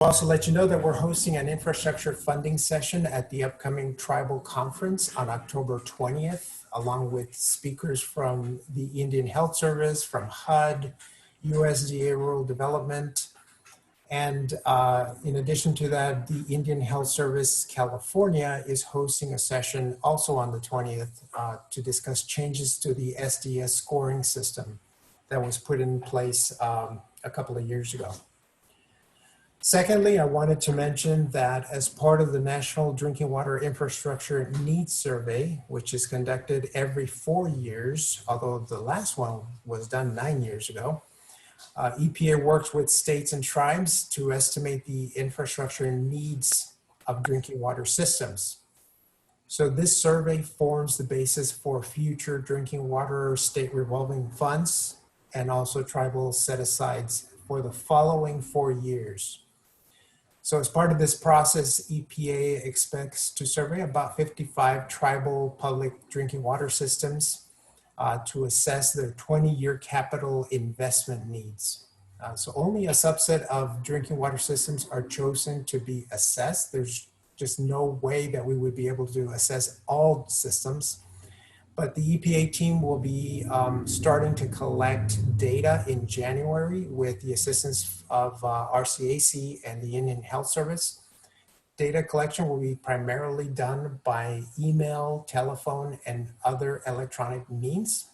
Also let you know that we're hosting an infrastructure funding session at the upcoming Tribal Conference on October 20th, along with speakers from the Indian Health Service, from HUD, USDA Rural Development, and in addition to that, the Indian Health Service California is hosting a session also on the 20th to discuss changes to the SDS scoring system that was put in place a couple of years ago. Secondly, I wanted to mention that as part of the National Drinking Water Infrastructure Needs Survey, which is conducted every 4 years, although the last one was done 9 years ago, EPA works with states and tribes to estimate the infrastructure needs of drinking water systems. So this survey forms the basis for future drinking water state revolving funds and also tribal set-asides for the following 4 years. So as part of this process, EPA expects to survey about 55 tribal public drinking water systems to assess their 20-year capital investment needs. So only a subset of drinking water systems are chosen to be assessed. There's just no way that we would be able to assess all systems. But the EPA team will be starting to collect data in January with the assistance of RCAC and the Indian Health Service. Data collection will be primarily done by email, telephone, and other electronic means.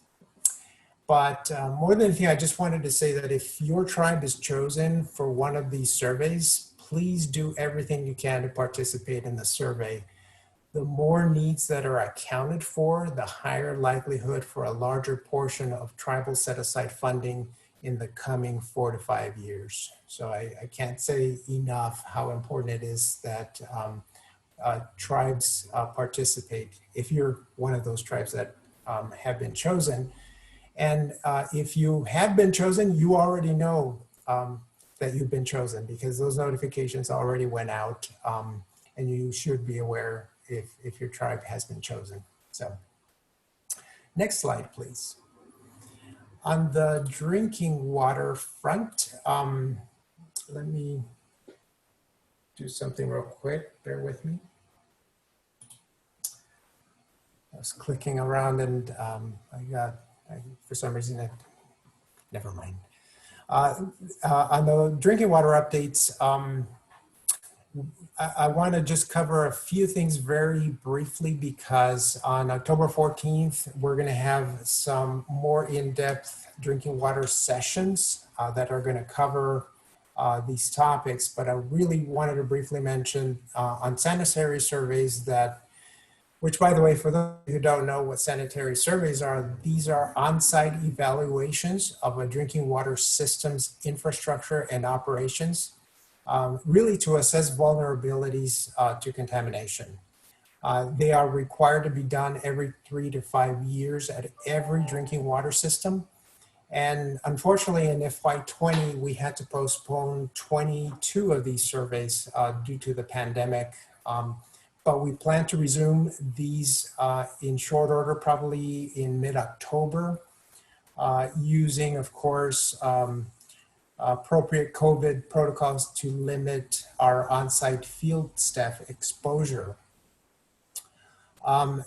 But more than anything, I just wanted to say that if your tribe is chosen for one of these surveys, please do everything you can to participate in the survey. The more needs that are accounted for, the higher likelihood for a larger portion of tribal set-aside funding in the coming 4 to 5 years. So I can't say enough how important it is that tribes participate if you're one of those tribes that have been chosen. And if you have been chosen, you already know that you've been chosen because those notifications already went out and you should be aware if your tribe has been chosen. So next slide, please. On the drinking water front, let me do something real quick, bear with me. I was clicking around and for some reason, never mind. On the drinking water updates, I want to just cover a few things very briefly because on October 14th, we're going to have some more in-depth drinking water sessions that are going to cover these topics. But I really wanted to briefly mention unsanitary surveys which by the way, for those who don't know what sanitary surveys are, these are on-site evaluations of a drinking water system's infrastructure and operations. Really to assess vulnerabilities to contamination. They are required to be done every 3 to 5 years at every drinking water system. And unfortunately in FY20, we had to postpone 22 of these surveys due to the pandemic. But we plan to resume these in short order, probably in mid-October, using, of course, appropriate COVID protocols to limit our on-site field staff exposure.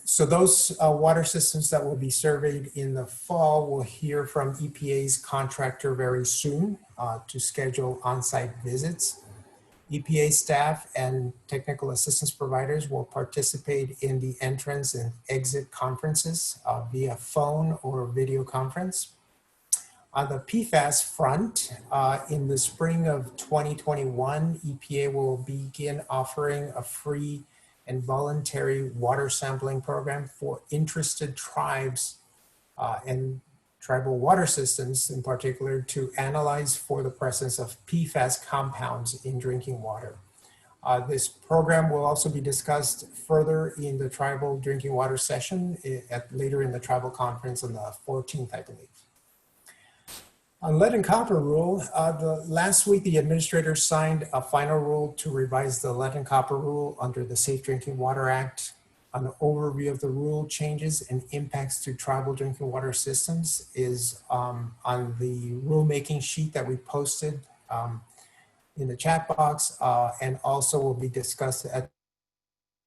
So those water systems that will be surveyed in the fall will hear from EPA's contractor very soon to schedule on-site visits. EPA staff and technical assistance providers will participate in the entrance and exit conferences via phone or video conference. On the PFAS front, in the spring of 2021, EPA will begin offering a free and voluntary water sampling program for interested tribes and tribal water systems in particular to analyze for the presence of PFAS compounds in drinking water. This program will also be discussed further in the tribal drinking water session later in the tribal conference on the 14th, I believe. On lead and copper rule, last week the administrator signed a final rule to revise the lead and copper rule under the Safe Drinking Water Act. An overview of the rule changes and impacts to tribal drinking water systems is on the rulemaking sheet that we posted in the chat box, and also will be discussed at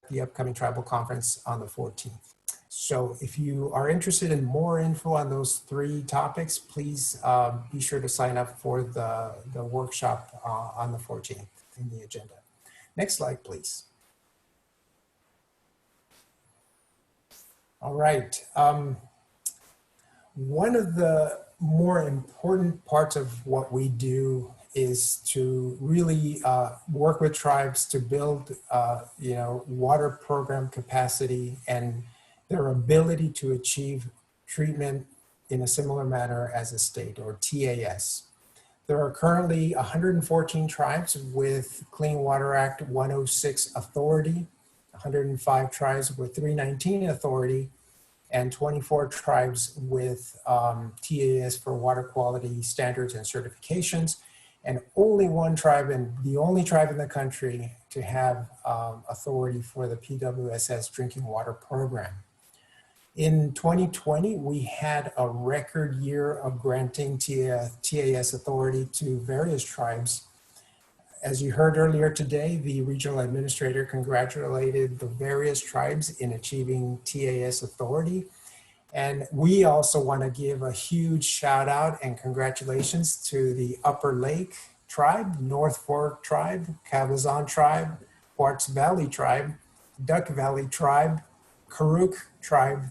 the upcoming tribal conference on the 14th. So if you are interested in more info on those 3 topics, please be sure to sign up for the workshop on the 14th in the agenda. Next slide, please. All right. One of the more important parts of what we do is to really work with tribes to build, water program capacity and their ability to achieve treatment in a similar manner as a state, or TAS. There are currently 114 tribes with Clean Water Act 106 authority, 105 tribes with 319 authority, and 24 tribes with TAS for water quality standards and certifications, and only 1 tribe, and the only tribe in the country to have authority for the PWSS drinking water program. In 2020, we had a record year of granting TAS authority to various tribes. As you heard earlier today, the regional administrator congratulated the various tribes in achieving TAS authority. And we also want to give a huge shout out and congratulations to the Upper Lake tribe, North Fork tribe, Cabazon tribe, Quartz Valley tribe, Duck Valley tribe, Karuk tribe,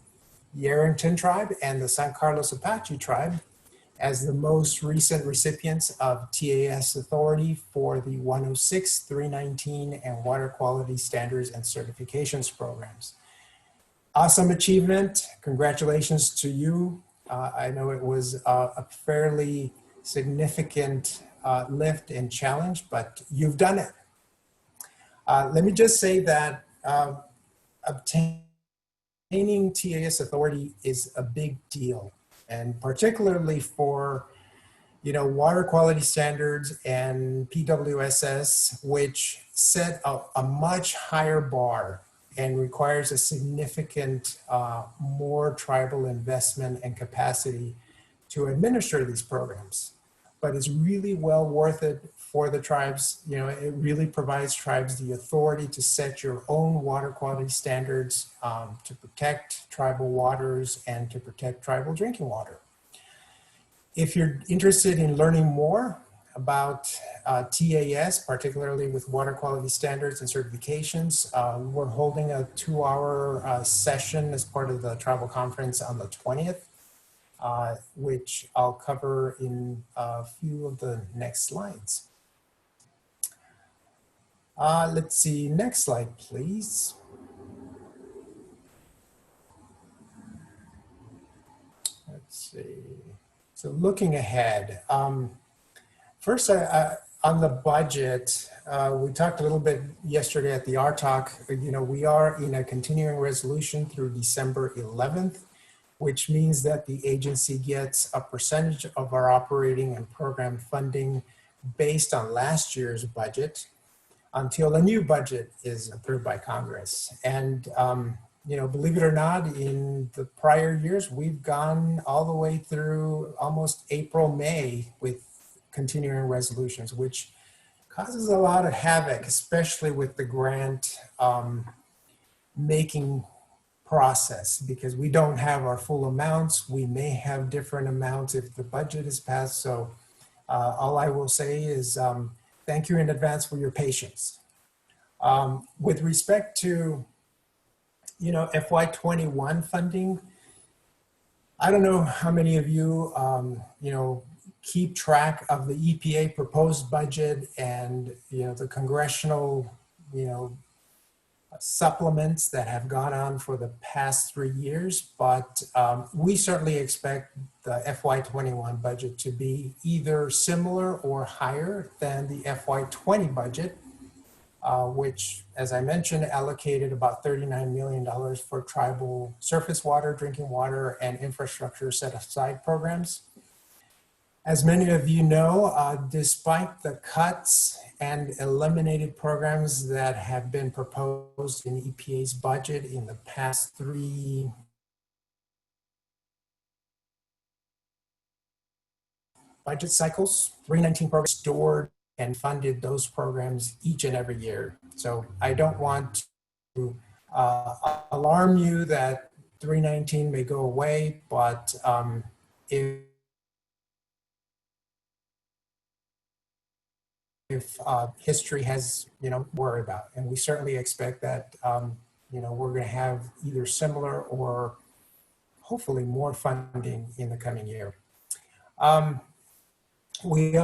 Yarrington tribe, and the San Carlos Apache tribe as the most recent recipients of TAS authority for the 106, 319, and water quality standards and certifications programs. Awesome achievement. Congratulations to you. I know it was a fairly significant lift and challenge, but you've done it. Let me just say that obtaining TAS authority is a big deal, and particularly for water quality standards and PWSS, which set a much higher bar and requires a significant more tribal investment and capacity to administer these programs. But it's really well worth it for the tribes. It really provides tribes the authority to set your own water quality standards, to protect tribal waters and to protect tribal drinking water. If you're interested in learning more about TAS, particularly with water quality standards and certifications, we're holding a 2-hour session as part of the tribal conference on the 20th, which I'll cover in a few of the next slides. Let's see, next slide, please. Let's see. So looking ahead, first on the budget, we talked a little bit yesterday at the RTalk. We are in a continuing resolution through December 11th, which means that the agency gets a percentage of our operating and program funding based on last year's budget until a new budget is approved by Congress. And believe it or not, in the prior years, we've gone all the way through almost April, May with continuing resolutions, which causes a lot of havoc, especially with the grant making process, because we don't have our full amounts. We may have different amounts if the budget is passed. So all I will say is thank you in advance for your patience. With respect to FY21 funding, I don't know how many of you, keep track of the EPA proposed budget and, the congressional, supplements that have gone on for the past 3 years, but we certainly expect the FY21 budget to be either similar or higher than the FY20 budget, which, as I mentioned, allocated about $39 million for tribal surface water, drinking water, and infrastructure set-aside programs. As many of you know, despite the cuts and eliminated programs that have been proposed in EPA's budget in the past 3 budget cycles, 319 programs stored and funded those programs each and every year. So I don't want to alarm you that 319 may go away, but if history has, worry about, and we certainly expect that, we're going to have either similar or hopefully more funding in the coming year. We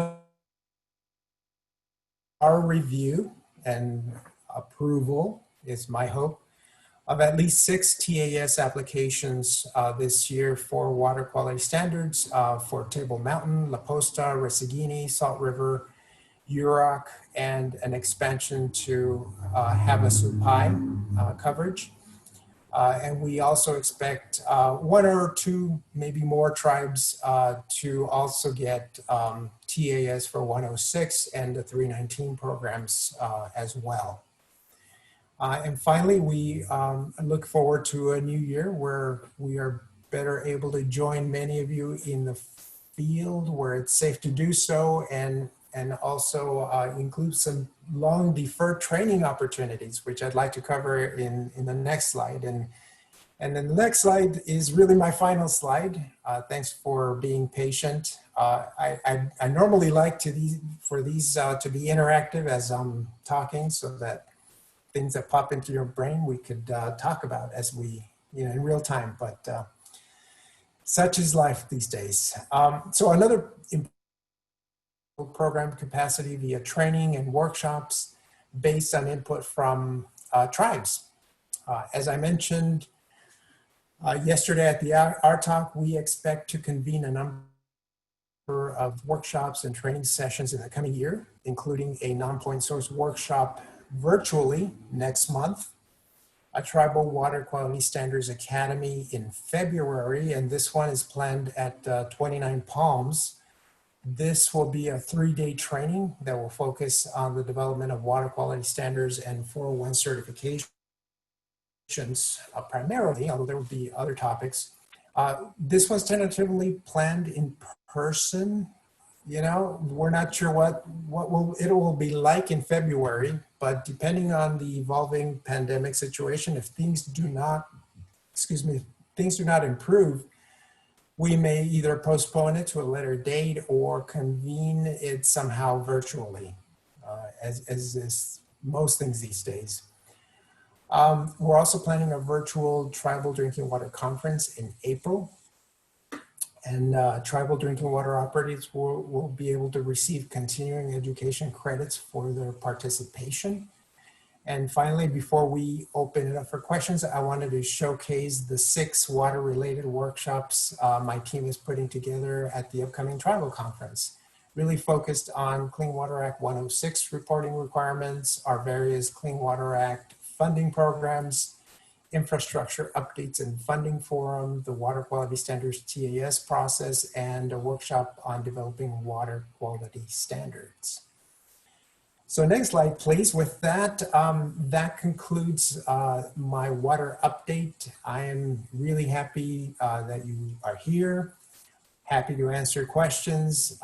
our review and approval is my hope of at least 6 TAS applications this year for water quality standards for Table Mountain, La Posta, Resiguini, Salt River, Yurok, and an expansion to Havasu Pai coverage. And we also expect one or two, maybe more tribes to also get TAS for 106 and the 319 programs as well. And finally, we look forward to a new year where we are better able to join many of you in the field where it's safe to do so, and also include some long deferred training opportunities, which I'd like to cover in the next slide. And then the next slide is really my final slide. Thanks for being patient. I normally like for these to be interactive as I'm talking, so that things that pop into your brain we could talk about as we, in real time, but such is life these days. So another program capacity via training and workshops based on input from tribes. As I mentioned yesterday at the our talk, we expect to convene a number of workshops and training sessions in the coming year, including a non-point source workshop virtually next month, a Tribal Water Quality Standards Academy in February, and this one is planned at 29 Palms. This will be a 3-day training that will focus on the development of water quality standards and 401 certifications primarily, although there will be other topics. This was tentatively planned in person. We're not sure what it will be like in February, but depending on the evolving pandemic situation, if things do not improve, we may either postpone it to a later date or convene it somehow virtually, as is most things these days. We're also planning a virtual tribal drinking water conference in April. And tribal drinking water operators will be able to receive continuing education credits for their participation. And finally, before we open it up for questions, I wanted to showcase the 6 water-related workshops my team is putting together at the upcoming tribal conference, really focused on Clean Water Act 106 reporting requirements, our various Clean Water Act funding programs, infrastructure updates and funding forum, the water quality standards TAS process, and a workshop on developing water quality standards. So next slide, please. With that, that concludes my water update. I am really happy that you are here. Happy to answer questions.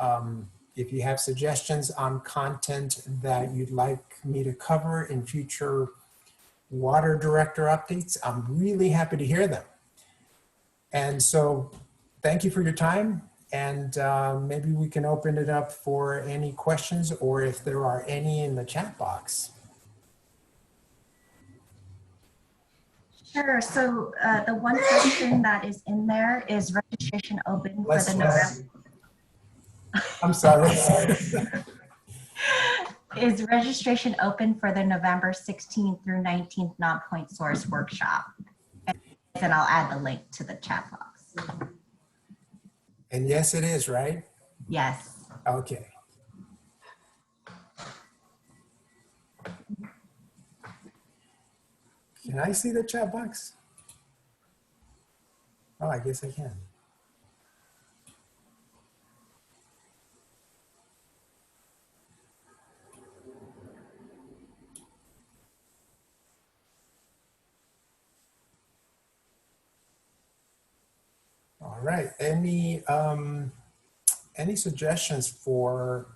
If you have suggestions on content that you'd like me to cover in future water director updates, I'm really happy to hear them. And so thank you for your time. And maybe we can open it up for any questions, or if there are any in the chat box. Sure. So the one question that is in there is registration open for the November. I'm sorry. Is registration open for the November 16th through 19th non-point source workshop? And I'll add the link to the chat box. And yes, it is, right? Yes. Okay. Can I see the chat box? Oh, I guess I can. All right. Any suggestions for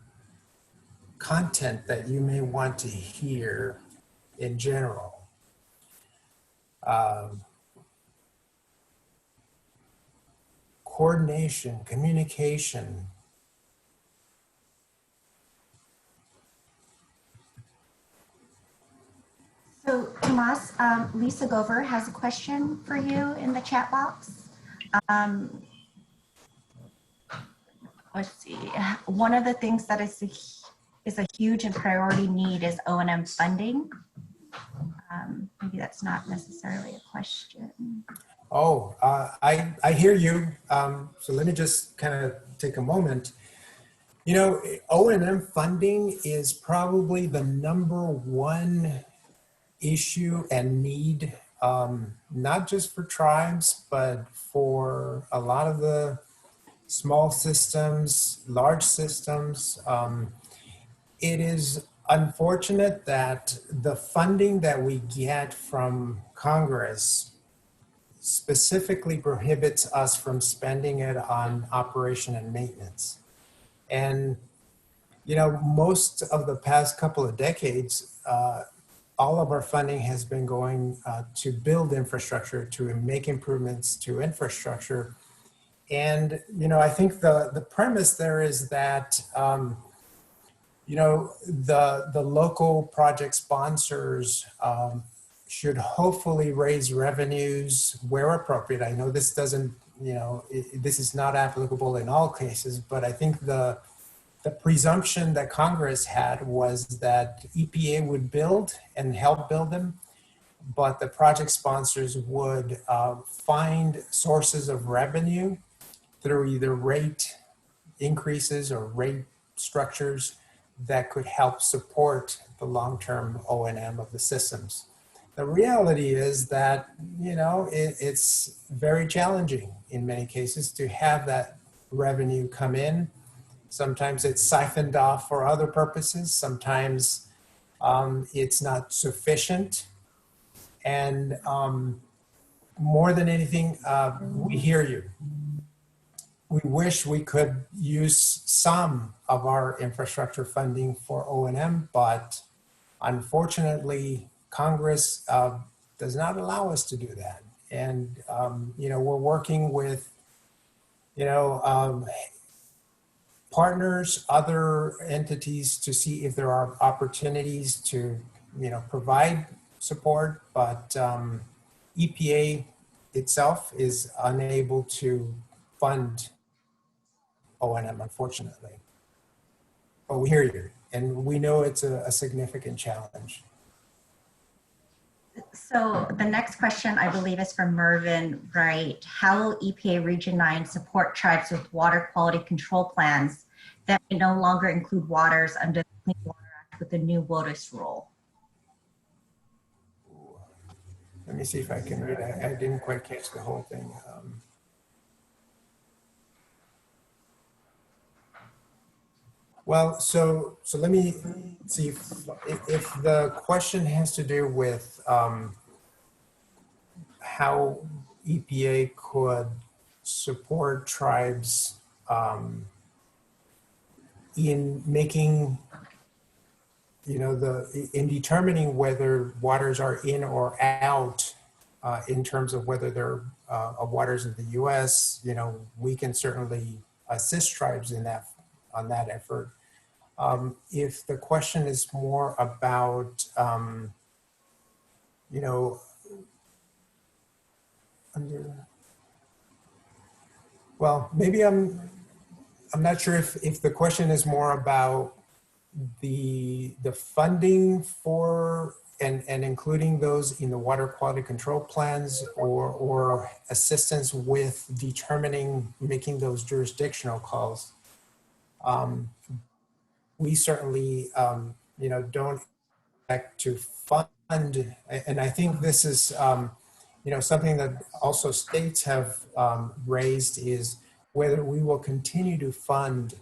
content that you may want to hear in general. Coordination, communication. So Tomas, Lisa Gover has a question for you in the chat box. Let's see. One of the things that is a huge and priority need is O&M funding. Maybe that's not necessarily a question. Oh, I hear you. So let me just kind of take a moment. You know, O&M funding is probably the #1 issue and need, not just for tribes, but for a lot of the small systems, large systems. It is unfortunate that the funding that we get from Congress specifically prohibits us from spending it on operation and maintenance. And, you know, most of the past couple of decades, all of our funding has been going to build infrastructure, to make improvements to infrastructure. And, you know, I think the premise there is that, you know, the local project sponsors should hopefully raise revenues where appropriate. I know this doesn't, you know, this is not applicable in all cases, but I think the presumption that Congress had was that EPA would build and help build them, but the project sponsors would find sources of revenue through either rate increases or rate structures that could help support the long-term O&M of the systems. The reality is that, you know, it's very challenging in many cases to have that revenue come in. Sometimes it's siphoned off for other purposes. Sometimes it's not sufficient. And more than anything, we hear you. We wish we could use some of our infrastructure funding for O&M, but unfortunately, Congress does not allow us to do that. And, you know, we're working with, you know, partners, other entities to see if there are opportunities to, you know, provide support, but EPA itself is unable to fund O&M, unfortunately. But we hear you, and we know it's a significant challenge. So the next question, I believe, is from Mervyn Wright. How will EPA Region 9 support tribes with water quality control plans that may no longer include waters under the Clean Water Act with the new WOTUS rule? Let me see if I can read it. I didn't quite catch the whole thing. Well, so let me see if the question has to do with how EPA could support tribes in making, you know, in determining whether waters are in or out in terms of whether they're waters in the US, you know, we can certainly assist tribes in that, on that effort. If the question is more about, you know, well, maybe I'm not sure if the question is more about the funding for and including those in the water quality control plans, or assistance with determining, making those jurisdictional calls. We certainly, you know, don't expect to fund, and I think this is, you know, something that also states have raised, is whether we will continue to fund,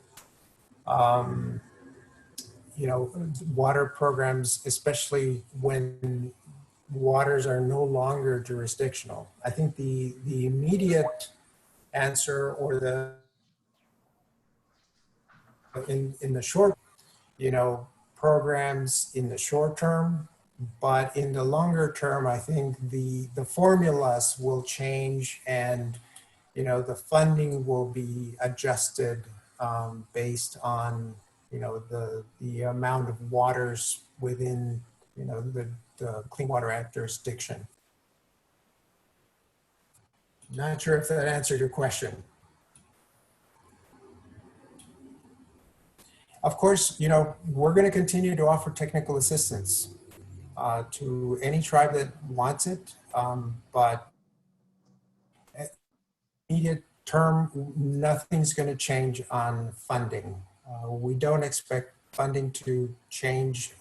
you know, water programs, especially when waters are no longer jurisdictional. I think the immediate answer, or in the short, you know, programs in the short term, but in the longer term, I think the formulas will change, and the funding will be adjusted based on the amount of waters within the Clean Water Act jurisdiction. Not sure if that answered your question. Of course, we're going to continue to offer technical assistance to any tribe that wants it, but immediate term, nothing's going to change on funding. We don't expect funding to change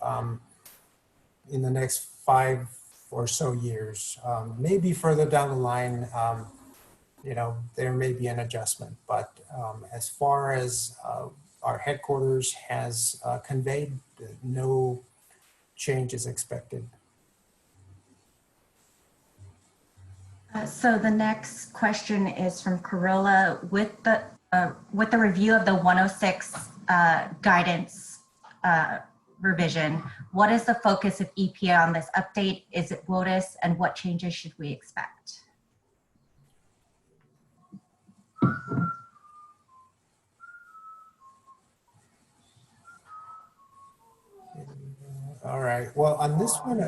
in the next 5 or so years. Maybe further down the line, there may be an adjustment, but as far as our headquarters has conveyed, no change is expected. So the next question is from Corolla. With the review of the 106 guidance revision, what is the focus of EPA on this update? Is it WOTUS, and what changes should we expect? All right. Well, on this one,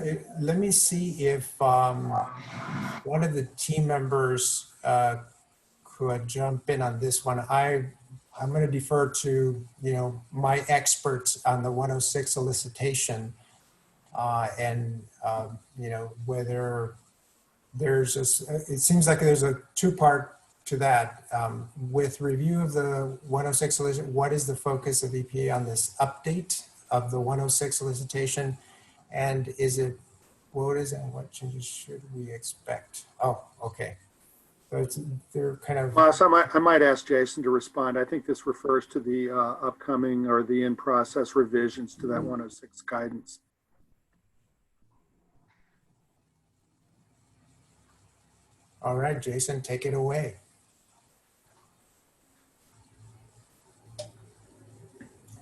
let me see if one of the team members could jump in on this one. I'm going to defer to my experts on the 106 solicitation and whether there's it seems like there's a two-part to that. With review of the 106 solicitation, what is the focus of EPA on this update of the 106 solicitation, and is it WOTUS, and what changes should we expect? Oh, okay. So they're kind of. Well, so I might ask Jason to respond. I think this refers to the upcoming or the in-process revisions to that 106 guidance. All right, Jason, take it away.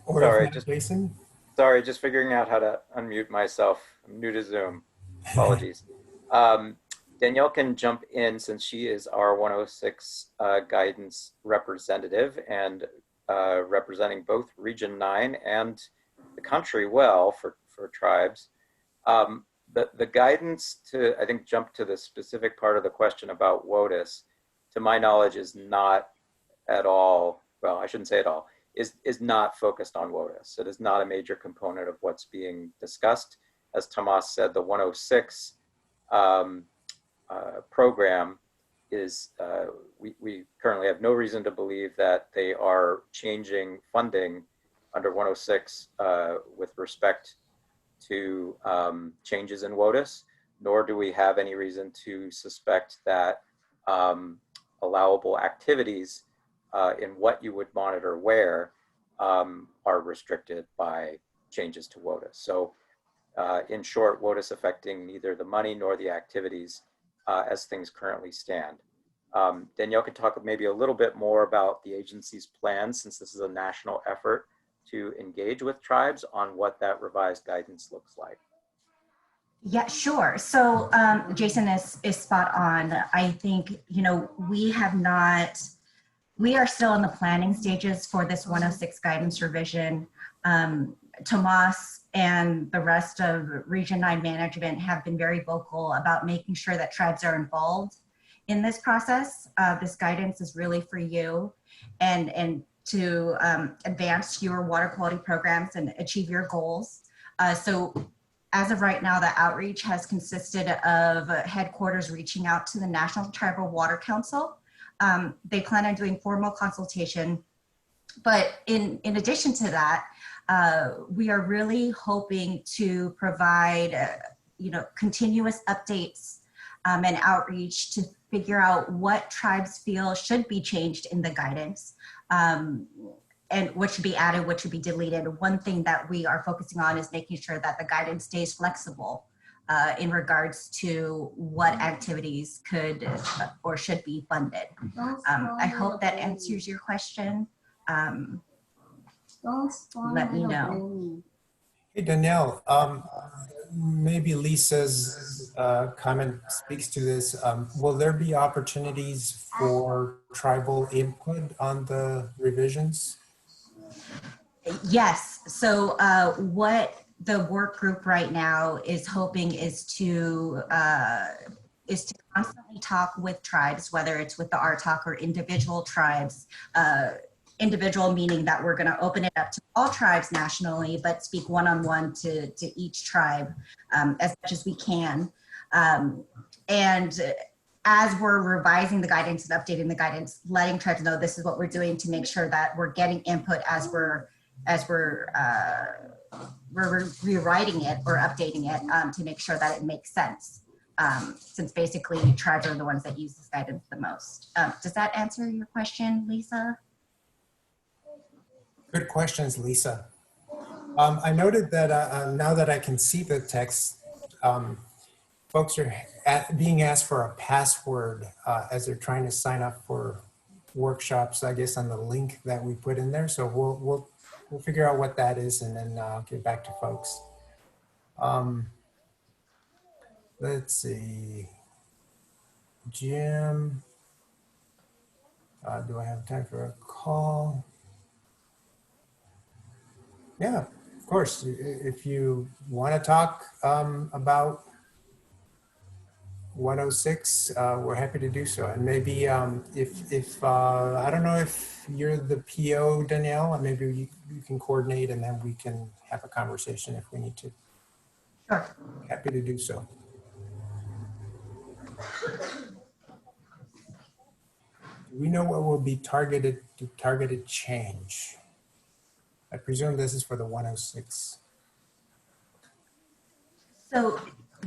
Or sorry, Jason. Sorry, just figuring out how to unmute myself. I'm new to Zoom. Apologies. Danielle can jump in since she is our 106 guidance representative and representing both Region 9 and the country well for tribes. The guidance to, I think, jump to the specific part of the question about WOTUS, to my knowledge, is not at all, well, I shouldn't say at all, is not focused on WOTUS. It is not a major component of what's being discussed. As Tomas said, the 106 program is, we currently have no reason to believe that they are changing funding under 106 with respect to changes in WOTUS, nor do we have any reason to suspect that allowable activities in what you would monitor where are restricted by changes to WOTUS. So in short, WOTUS affecting neither the money nor the activities as things currently stand. Danielle could talk maybe a little bit more about the agency's plans, since this is a national effort to engage with tribes, on what that revised guidance looks like. Yeah, sure. So Jason is spot on. I think, we are still in the planning stages for this 106 guidance revision. Tomas and the rest of Region 9 management have been very vocal about making sure that tribes are involved in this process. This guidance is really for you and to advance your water quality programs and achieve your goals. So as of right now, the outreach has consisted of headquarters reaching out to the National Tribal Water Council. They plan on doing formal consultation, but in addition to that, we are really hoping to provide, continuous updates and outreach to figure out what tribes feel should be changed in the guidance, and what should be added, what should be deleted. One thing that we are focusing on is making sure that the guidance stays flexible in regards to what activities could or should be funded. I hope that answers your question. Let me know. Hey, Danielle, maybe Lisa's comment speaks to this. Will there be opportunities for tribal input on the revisions? Yes. So what the work group right now is hoping is to constantly talk with tribes, whether it's with the RTOC or individual tribes. Individual meaning that we're going to open it up to all tribes nationally, but speak one-on-one to each tribe as much as we can. And as we're revising the guidance and updating the guidance, letting tribes know this is what we're doing to make sure that we're getting input as we're rewriting it or updating it to make sure that it makes sense. Since basically tribes are the ones that use this guidance the most. Does that answer your question, Lisa? Good questions, Lisa. I noted that now that I can see the text, folks are being asked for a password as they're trying to sign up for workshops, I guess, on the link that we put in there. So we'll figure out what that is and then get back to folks. Let's see. Jim, do I have time for a call? Yeah, of course. If you want to talk about 106, we're happy to do so. And maybe if I don't know if you're the PO, Danielle, maybe you can coordinate and then we can have a conversation if we need to. Sure. Happy to do so. Do we know what will be targeted change? I presume this is for the 106. So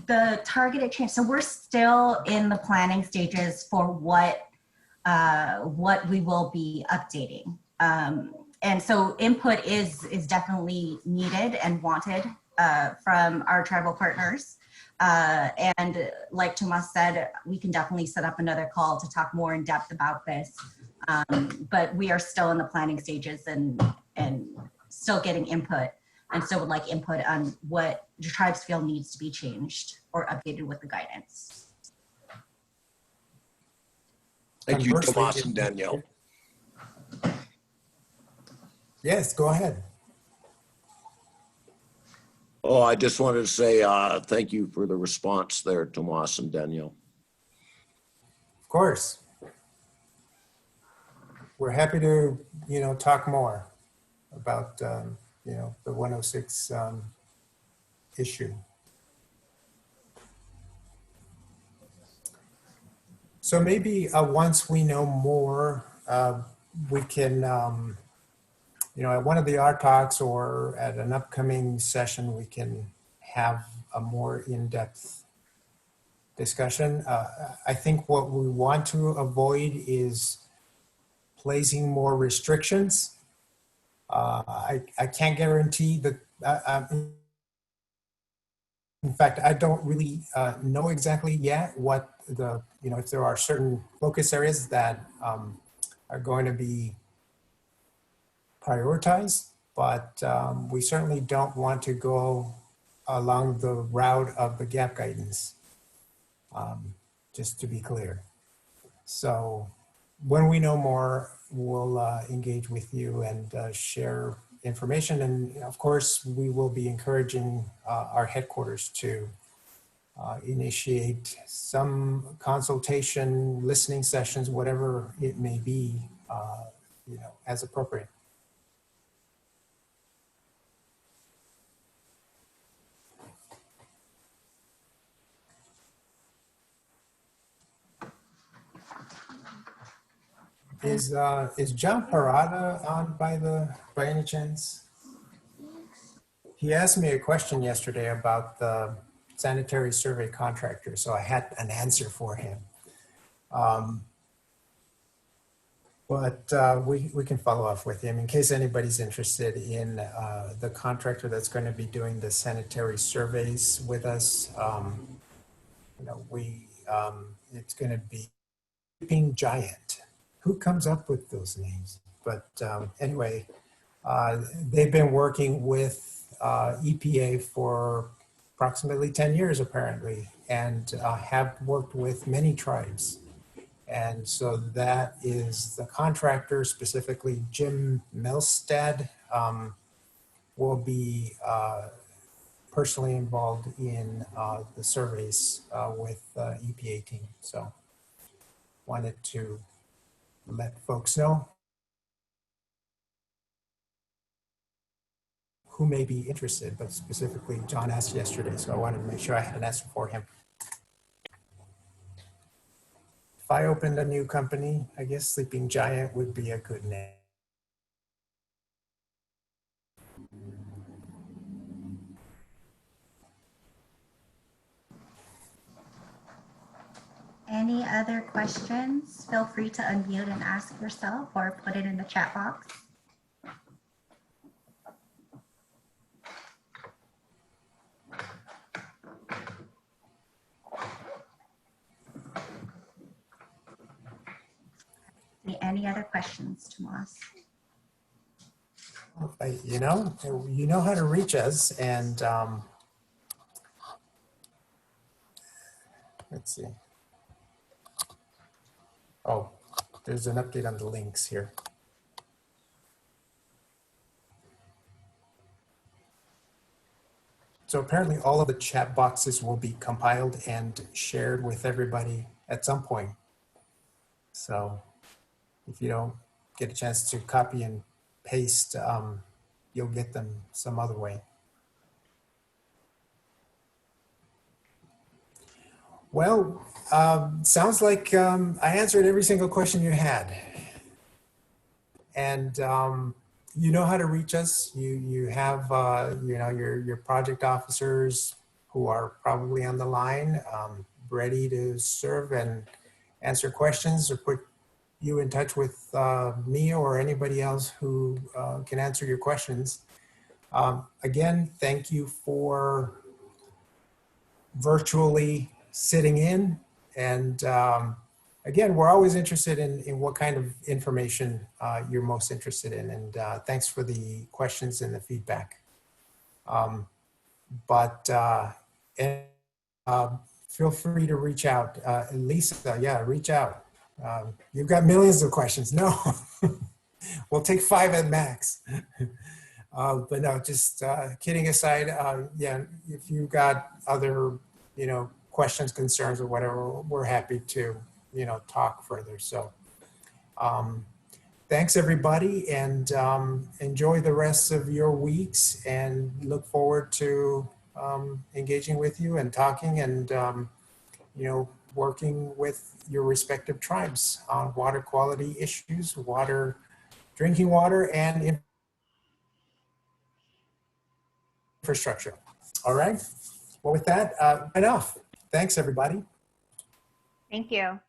the targeted change, so we're still in the planning stages for what we will be updating. And so input is definitely needed and wanted from our tribal partners. And like Tomas said, we can definitely set up another call to talk more in depth about this. But we are still in the planning stages and still getting input, and still would like input on what the tribes feel needs to be changed or updated with the guidance. Thank you, Tomas and Danielle. Yes, go ahead. Oh, I just wanted to say thank you for the response there, Tomas and Danielle. Of course. We're happy to, talk more about, the 106 issue. So maybe once we know more, we can, at one of the art talks or at an upcoming session, we can have a more in-depth discussion. I think what we want to avoid is placing more restrictions. I can't guarantee that. In fact, I don't really know exactly yet what if there are certain focus areas that are going to be prioritized, but we certainly don't want to go along the route of the gap guidance, just to be clear. So when we know more, we'll engage with you and share information. And of course, we will be encouraging our headquarters to initiate some consultation, listening sessions, whatever it may be, as appropriate. Is John Parada on by any chance? He asked me a question yesterday about the sanitary survey contractor, so I had an answer for him. But we can follow up with him in case anybody's interested in the contractor that's going to be doing the sanitary surveys with us. It's going to be Sleeping Giant. Who comes up with those names? But anyway, they've been working with EPA for approximately 10 years, apparently, and have worked with many tribes. And so that is the contractor, specifically Jim Melstad, will be personally involved in the surveys with the EPA team. So wanted to let folks know who may be interested, but specifically John asked yesterday, so I wanted to make sure I had an answer for him. If I opened a new company, I guess Sleeping Giant would be a good name. Any other questions? Feel free to unmute and ask yourself or put it in the chat box. Any other questions, Tomas? You know how to reach us, and let's see. Oh, there's an update on the links here. So apparently all of the chat boxes will be compiled and shared with everybody at some point. So if you don't get a chance to copy and paste, you'll get them some other way. Well, sounds like I answered every single question you had. And you know how to reach us. You have your project officers who are probably on the line, ready to serve and answer questions or put you in touch with me or anybody else who can answer your questions. Again, thank you for virtually sitting in. And again, we're always interested in what kind of information you're most interested in. And thanks for the questions and the feedback. Feel free to reach out. Lisa, yeah, reach out. You've got millions of questions. No, we'll take 5 at max. But no, just kidding aside, yeah, if you've got other, questions, concerns, or whatever, we're happy to, talk further. So thanks everybody, and enjoy the rest of your weeks, and look forward to engaging with you and talking and, working with your respective tribes on water quality issues, drinking water, and infrastructure. All right. Well, with that, enough. Thanks, everybody. Thank you.